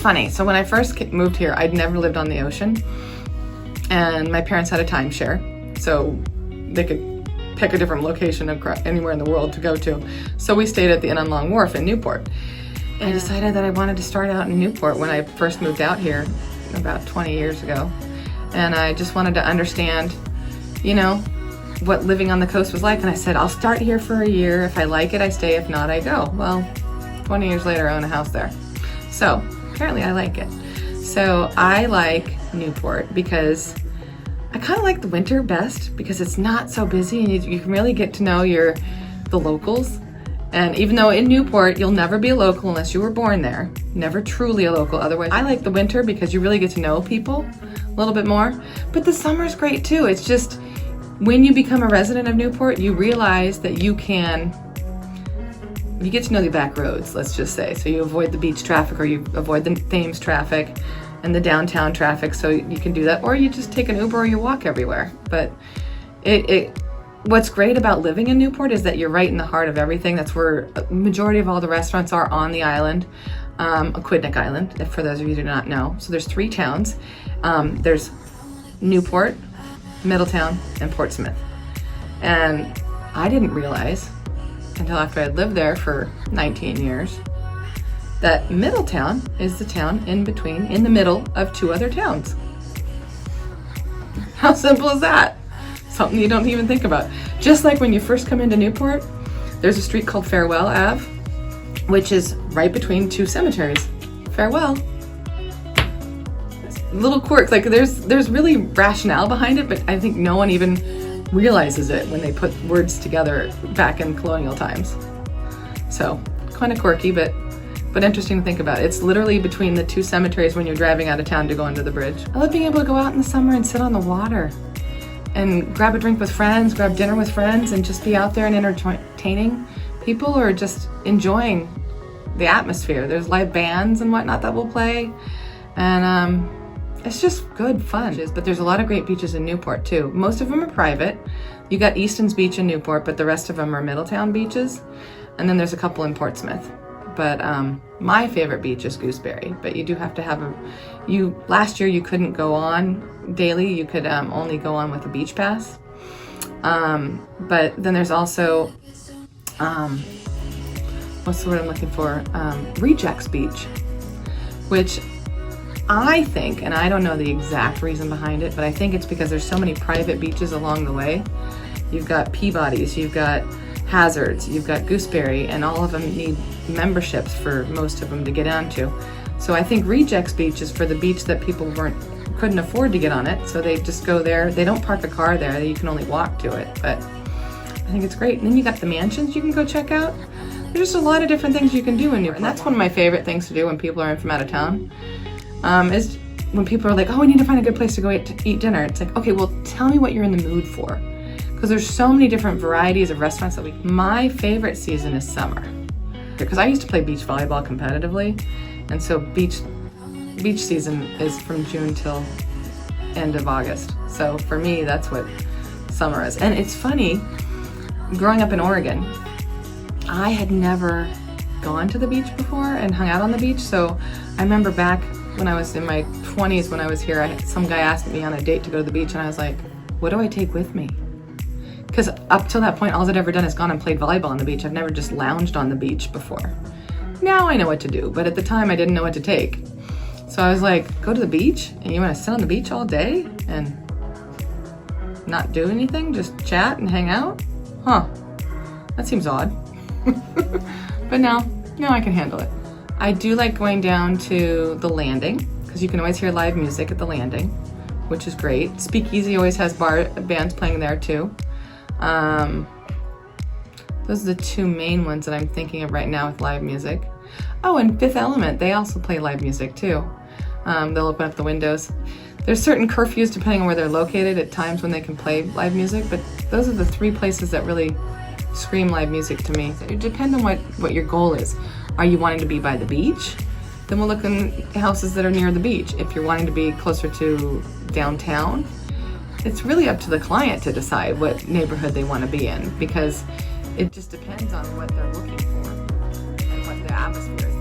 funny. So when I first moved here, I'd never lived on the ocean, and my parents had a timeshare, so they could pick a different location anywhere in the world to go to. So we stayed at the Inn on Long Wharf in Newport. And I decided that I wanted to start out in Newport when I first moved out here about 20 years ago. And I just wanted to understand, you know, what living on the coast was like. And I said, I'll start here for a year. If I like it, I stay. If not, I go. Well, 20 years later, I own a house there. So apparently I like it. So I like Newport because I kind of like the winter best because it's not so busy and you can really get to know the locals. And even though in Newport, you'll never be a local unless you were born there, never truly a local otherwise. I like the winter because you really get to know people a little bit more, but the summer's great too. It's just, when you become a resident of Newport, you realize that you get to know the back roads, let's just say. So you avoid the beach traffic, or you avoid the Thames traffic and the downtown traffic, so you can do that. Or you just take an Uber or you walk everywhere. But what's great about living in Newport is that you're right in the heart of everything. That's where a majority of all the restaurants are on the island, Aquidneck Island, for those of you who do not know. So there's 3 towns. There's Newport, Middletown, and Portsmouth. And I didn't realize until after I'd lived there for 19 years that Middletown is the town in the middle of 2 other towns. How simple is that? Something you don't even think about. Just like when you first come into Newport, there's a street called Farewell Ave, which is right between 2 cemeteries. Farewell. Little quirks, like there's really rationale behind it, but I think no one even realizes it when they put words together back in colonial times. So kind of quirky, but interesting to think about. It's literally between the 2 cemeteries when you're driving out of town to go under the bridge. I love being able to go out in the summer and sit on the water and grab a drink with friends, grab dinner with friends, and just be out there and entertaining people or just enjoying the atmosphere. There's live bands and whatnot that will play, and it's just good fun. But there's a lot of great beaches in Newport too. Most of them are private. You got Easton's Beach in Newport, but the rest of them are Middletown beaches, and then there's a couple in Portsmouth. But my favorite beach is Gooseberry, but you do have to have last year you couldn't go on daily, you could only go on with a beach pass. But then there's also, what's the word I'm looking for? Rejects Beach, which I think, and I don't know the exact reason behind it, but I think it's because there's so many private beaches along the way. You've got Peabody's, you've got Hazards, you've got Gooseberry, and all of them need memberships for most of them to get onto. So I think Rejects Beach is for the beach that people couldn't afford to get on it, so they just go there. They don't park a car there, you can only walk to it, but I think it's great. And then you got the mansions you can go check out. There's just a lot of different things you can do in Newport. And that's one of my favorite things to do when people are in from out of town, is when people are like, oh, we need to find a good place to go eat dinner. It's like, okay, well, tell me what you're in the mood for. Because there's so many different varieties of restaurants that my favorite season is summer. Because I used to play beach volleyball competitively, and so beach season is from June till end of August. So for me, that's what summer is. And it's funny, growing up in Oregon, I had never gone to the beach before and hung out on the beach. So I remember back when I was in my 20s, when I was here, some guy asked me on a date to go to the beach, and I was like, what do I take with me? Because up till that point, all I'd ever done is gone and played volleyball on the beach. I've never just lounged on the beach before. Now I know what to do, but at the time I didn't know what to take. So I was like, go to the beach? And you want to sit on the beach all day and not do anything? Just chat and hang out? Huh, that seems odd. But no, I can handle it. I do like going down to the Landing, because you can always hear live music at the Landing, which is great. Speakeasy always has bands playing there too. Those are the 2 main ones that I'm thinking of right now with live music. Oh, and Fifth Element, they also play live music too. They'll open up the windows. There's certain curfews depending on where they're located at times when they can play live music, but those are the 3 places that really scream live music to me. It depends on what your goal is. Are you wanting to be by the beach? Then we'll look in houses that are near the beach. If you're wanting to be closer to downtown, it's really up to the client to decide what neighborhood they want to be in, because it just depends on what they're looking for and what the atmosphere is.